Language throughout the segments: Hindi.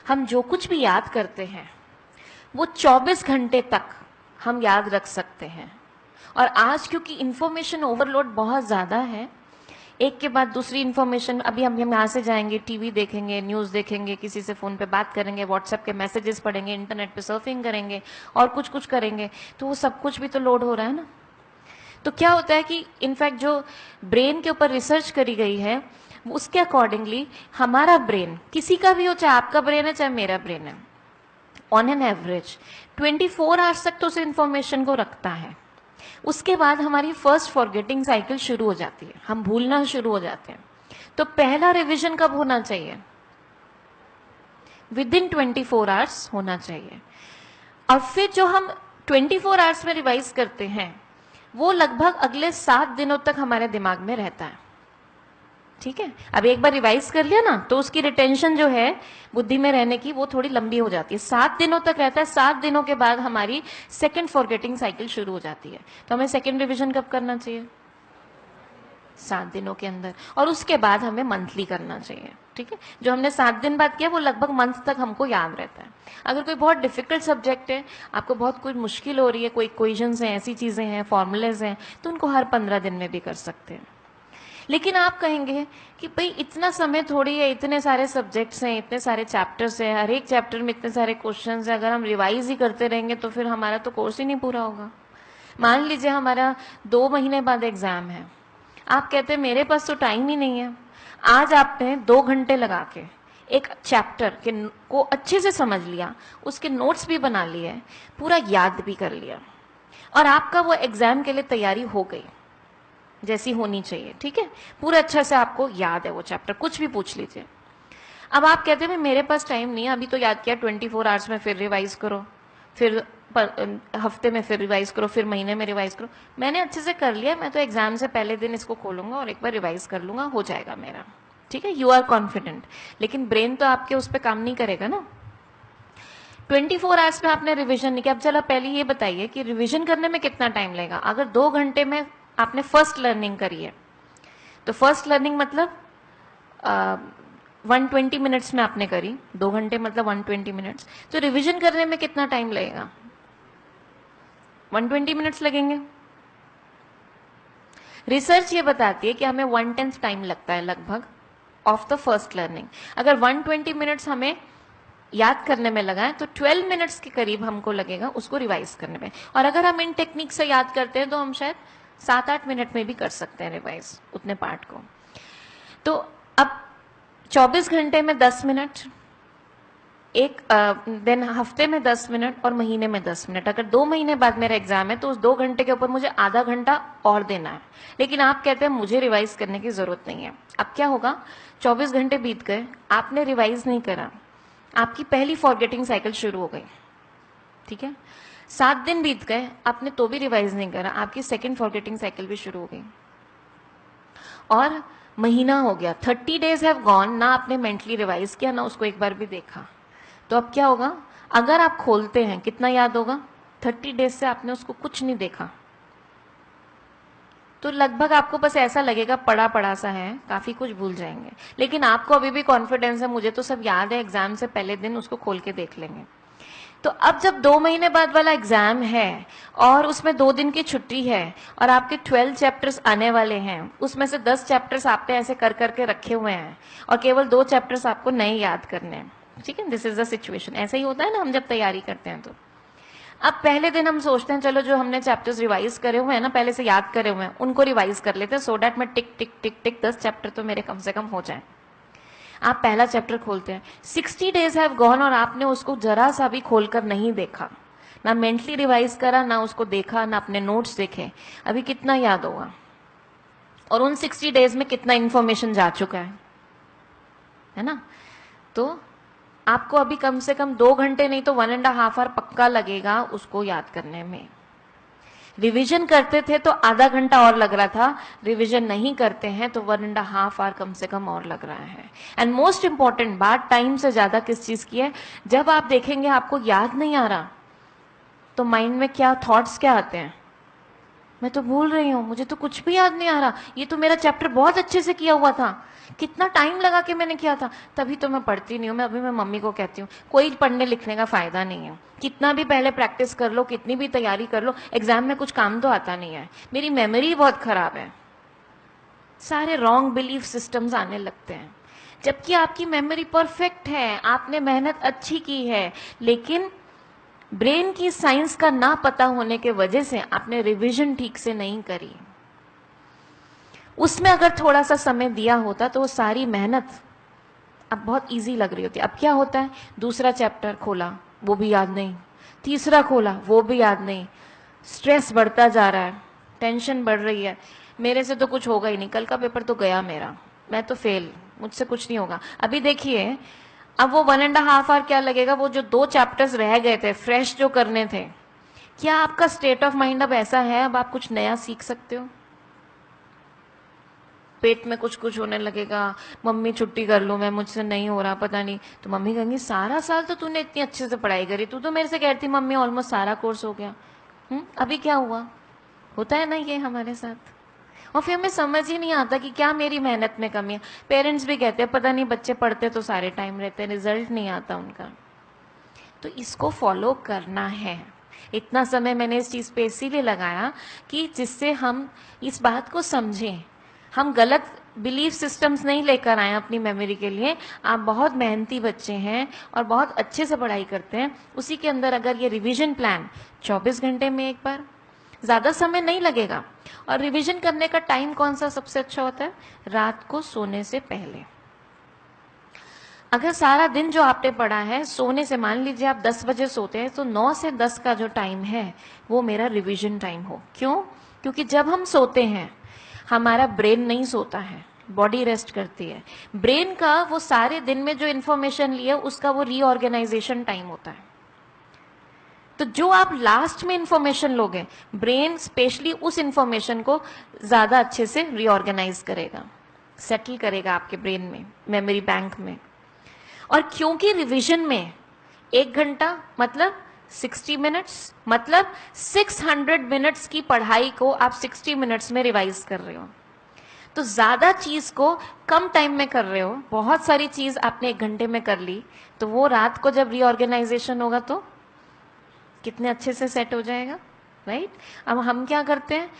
हम जो कुछ भी याद करते हैं वो 24 घंटे तक हम याद रख सकते हैं। और आज क्योंकि इंफॉर्मेशन ओवरलोड बहुत ज़्यादा है, एक के बाद दूसरी इंफॉर्मेशन, अभी हम यहाँ से जाएंगे, टीवी देखेंगे, न्यूज़ देखेंगे, किसी से फ़ोन पे बात करेंगे, व्हाट्सएप के मैसेजेस पढ़ेंगे, इंटरनेट पे सर्फिंग करेंगे और कुछ कुछ करेंगे, तो वो सब कुछ भी तो लोड हो रहा है ना। तो क्या होता है कि इनफैक्ट जो ब्रेन के ऊपर रिसर्च करी गई है उसके अकॉर्डिंगली हमारा ब्रेन, किसी का भी हो, चाहे आपका ब्रेन है चाहे मेरा ब्रेन है, ऑन एन एवरेज 24 आवर्स तक तो उस इंफॉर्मेशन को रखता है। उसके बाद हमारी फर्स्ट फॉरगेटिंग साइकिल शुरू हो जाती है, हम भूलना शुरू हो जाते हैं। तो पहला रिवीजन कब होना चाहिए? विद इन 24 आवर्स होना चाहिए। और फिर जो हम 24 आवर्स में रिवाइज करते हैं वो लगभग अगले 7 दिनों तक हमारे दिमाग में रहता है। ठीक है, अब एक बार रिवाइज कर लिया ना तो उसकी रिटेंशन जो है बुद्धि में रहने की वो थोड़ी लंबी हो जाती है, 7 दिनों तक रहता है। 7 दिनों के बाद हमारी सेकंड फॉरगेटिंग साइकिल शुरू हो जाती है। तो हमें सेकंड रिवीजन कब करना चाहिए? 7 दिनों के अंदर। और उसके बाद हमें मंथली करना चाहिए। ठीक है, जो हमने 7 दिन बाद किया वो लगभग मंथ तक हमको याद रहता है। अगर कोई बहुत डिफिकल्ट सब्जेक्ट है, आपको बहुत कोई मुश्किल हो रही है, कोई इक्वेशंस हैं, ऐसी चीजें हैं, फॉर्मूलेज हैं, तो उनको हर 15 दिन में भी कर सकते हैं। लेकिन आप कहेंगे कि भाई इतना समय थोड़ी है, इतने सारे सब्जेक्ट्स हैं, इतने सारे चैप्टर्स हैं, हर एक चैप्टर में इतने सारे क्वेश्चंस हैं, अगर हम रिवाइज ही करते रहेंगे तो फिर हमारा तो कोर्स ही नहीं पूरा होगा। मान लीजिए हमारा 2 महीने बाद एग्जाम है, आप कहते हैं मेरे पास तो टाइम ही नहीं है। आज आपने 2 घंटे लगा के एक चैप्टर के को अच्छे से समझ लिया, उसके नोट्स भी बना लिए, पूरा याद भी कर लिया, और आपका वो एग्जाम के लिए तैयारी हो गई जैसी होनी चाहिए। ठीक है, पूरा अच्छा से आपको याद है वो चैप्टर, कुछ भी पूछ लीजिए। अब आप कहते हैं मेरे पास टाइम नहीं है, अभी तो याद किया, 24 आवर्स में फिर रिवाइज करो, फिर हफ्ते में फिर रिवाइज करो, फिर महीने में रिवाइज करो। मैंने अच्छे से कर लिया, मैं तो एग्जाम से पहले दिन इसको खोलूंगा और एक बार रिवाइज कर लूंगा, हो जाएगा मेरा। ठीक है, यू आर कॉन्फिडेंट, लेकिन ब्रेन तो आपके उस पर काम नहीं करेगा ना। 24 आवर्स में आपने रिवीजन नहीं किया। अब चलो पहले ये बताइए कि रिवीजन करने में कितना टाइम लगेगा। अगर 2 घंटे में आपने फर्स्ट लर्निंग करी है, तो फर्स्ट लर्निंग मतलब 120 मिनट्स में आपने करी, 2 घंटे मतलब 120 मिनट्स, तो रिवीजन करने में कितना टाइम लगेगा? 120 मिनट्स लगेंगे। रिसर्च ये बताती है कि हमें 1/10 टाइम लगता है लगभग ऑफ द फर्स्ट लर्निंग। अगर 120 मिनट्स हमें याद करने में लगा है तो 12 मिनट्स के करीब हमको लगेगा उसको रिवाइज करने में। और अगर हम इन टेक्निक से याद करते हैं तो हम शायद 7-8 मिनट में भी कर सकते हैं रिवाइज उतने पार्ट को। तो अब 24 घंटे में 10 मिनट, एक दिन हफ्ते में 10 मिनट और महीने में 10 मिनट। अगर 2 महीने बाद मेरा एग्जाम है तो उस 2 घंटे के ऊपर मुझे आधा घंटा और देना है। लेकिन आप कहते हैं मुझे रिवाइज करने की जरूरत नहीं है। अब क्या होगा? 24 घंटे बीत गए, आपने रिवाइज नहीं करा, आपकी पहली फॉरगेटिंग साइकिल शुरू हो गई। ठीक है, 7 दिन बीत गए, आपने तो भी रिवाइज नहीं करा, आपकी सेकेंड फॉरगेटिंग साइकिल भी शुरू हो गई। और महीना हो गया, 30 डेज हैव गॉन, ना आपने मेंटली रिवाइज किया, ना उसको एक बार भी देखा। तो अब क्या होगा? अगर आप खोलते हैं, कितना याद होगा? 30 डेज से आपने उसको कुछ नहीं देखा, तो लगभग आपको बस ऐसा लगेगा पड़ा पड़ा सा है, काफी कुछ भूल जाएंगे। लेकिन आपको अभी भी कॉन्फिडेंस है, मुझे तो सब याद है, एग्जाम से पहले दिन उसको खोल के देख लेंगे। तो अब जब 2 महीने बाद वाला एग्जाम है और उसमें 2 दिन की छुट्टी है और आपके 12 चैप्टर्स आने वाले हैं, उसमें से 10 चैप्टर्स आपने ऐसे कर करके रखे हुए हैं और केवल 2 चैप्टर्स आपको नए याद करने हैं। ठीक है, दिस इज द सिचुएशन। ऐसा ही होता है ना हम जब तैयारी करते हैं। तो अब पहले दिन हम सोचते हैं चलो जो हमने चैप्टर्स रिवाइज करे हुए हैं ना, पहले से याद करे हुए हैं, उनको रिवाइज कर लेते हैं, सो डैट मैं टिक टिक टिक टिक 10 चैप्टर तो मेरे कम से कम हो जाए। आप पहला चैप्टर खोलते हैं, 60 डेज हैव गॉन और आपने उसको जरा सा भी खोलकर नहीं देखा, ना मेंटली रिवाइज करा, ना उसको देखा, ना अपने नोट्स देखे। अभी कितना याद होगा? और उन 60 डेज में कितना इंफॉर्मेशन जा चुका है ना? तो आपको अभी कम से कम 2 घंटे नहीं तो 1.5 आवर पक्का लगेगा उसको याद करने में। रिवीजन करते थे तो आधा घंटा और लग रहा था, रिवीजन नहीं करते हैं तो 1.5 आवर कम से कम और लग रहा है। एंड मोस्ट इंपॉर्टेंट बात टाइम से ज्यादा किस चीज की है? जब आप देखेंगे आपको याद नहीं आ रहा तो माइंड में क्या थॉट्स क्या आते हैं? मैं तो भूल रही हूँ, मुझे तो कुछ भी याद नहीं आ रहा, ये तो मेरा चैप्टर बहुत अच्छे से किया हुआ था, कितना टाइम लगा के मैंने किया था। तभी तो मैं पढ़ती नहीं हूँ। मैं मम्मी को कहती हूँ कोई पढ़ने लिखने का फायदा नहीं है, कितना भी पहले प्रैक्टिस कर लो, कितनी भी तैयारी कर लो, एग्जाम में कुछ काम तो आता नहीं है। मेरी मेमोरी बहुत खराब है, सारे रॉन्ग बिलीफ सिस्टम्स आने लगते हैं, जबकि आपकी मेमोरी परफेक्ट है, आपने मेहनत अच्छी की है, लेकिन ब्रेन की साइंस का ना पता होने के वजह से आपने रिवीजन ठीक से नहीं करी। उसमें अगर थोड़ा सा समय दिया होता तो वो सारी मेहनत अब बहुत इजी लग रही होती। अब क्या होता है, दूसरा चैप्टर खोला वो भी याद नहीं, तीसरा खोला वो भी याद नहीं, स्ट्रेस बढ़ता जा रहा है, टेंशन बढ़ रही है, मेरे से तो कुछ होगा ही नहीं, कल का पेपर तो गया मेरा, मैं तो फेल, मुझसे कुछ नहीं होगा। अभी देखिए, अब वो 1.5 आवर क्या लगेगा, वो जो 2 चैप्टर्स रह गए थे फ्रेश जो करने थे, क्या आपका स्टेट ऑफ माइंड अब ऐसा है अब आप कुछ नया सीख सकते हो? पेट में कुछ कुछ होने लगेगा, मम्मी छुट्टी कर लूं मैं, मुझसे नहीं हो रहा, पता नहीं, तो मम्मी कहेंगी सारा साल तो तूने इतनी अच्छे से पढ़ाई करी, तू तो मेरे से कहती मम्मी ऑलमोस्ट सारा कोर्स हो गया। अभी क्या हुआ? होता है ना ये हमारे साथ। और फिर हमें समझ ही नहीं आता कि क्या मेरी मेहनत में कमी है। पेरेंट्स भी कहते हैं पता नहीं बच्चे पढ़ते तो सारे टाइम रहते हैं, रिजल्ट नहीं आता उनका। तो इसको फॉलो करना है। इतना समय मैंने इस चीज पे इसीलिए लगाया कि जिससे हम इस बात को समझें, हम गलत बिलीफ सिस्टम्स नहीं लेकर आए अपनी मेमोरी के लिए। आप बहुत मेहनती बच्चे हैं और बहुत अच्छे से पढ़ाई करते हैं, उसी के अंदर अगर ये रिवीजन प्लान 24 घंटे में एक बार, ज्यादा समय नहीं लगेगा। और रिवीजन करने का टाइम कौन सा सबसे अच्छा होता है? रात को सोने से पहले। अगर सारा दिन जो आपने पढ़ा है, सोने से मान लीजिए आप 10 बजे सोते हैं, तो 9 से 10 का जो टाइम है वो मेरा रिवीजन टाइम हो। क्यों? क्योंकि जब हम सोते हैं हमारा ब्रेन नहीं सोता है, बॉडी रेस्ट करती है। ब्रेन का वो सारे दिन में जो इंफॉर्मेशन लिया उसका वो रीऑर्गेनाइजेशन टाइम होता है। तो जो आप लास्ट में इंफॉर्मेशन लोगे, ब्रेन स्पेशली उस इंफॉर्मेशन को ज्यादा अच्छे से रीऑर्गेनाइज करेगा, सेटल करेगा आपके ब्रेन में, मेमोरी बैंक में। और क्योंकि रिवीजन में 1 घंटा मतलब 60 मिनट्स, मतलब 600 मिनट्स की पढ़ाई को आप 60 मिनट्स में रिवाइज कर रहे हो, तो ज्यादा चीज को कम टाइम में कर रहे हो। बहुत सारी चीज आपने 1 घंटे में कर ली, तो वो रात को जब रीऑर्गेनाइजेशन होगा तो कितने अच्छे से सेट हो जाएगा, राइट? अब हम क्या करते हैं,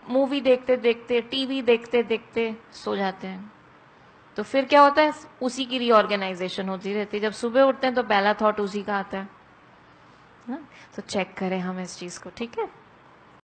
मूवी देखते देखते, टीवी देखते देखते सो जाते हैं, तो फिर क्या होता है, उसी की रीऑर्गेनाइजेशन होती रहती है। जब सुबह उठते हैं तो पहला थॉट उसी का आता है। तो चेक करें हम इस चीज को, ठीक है।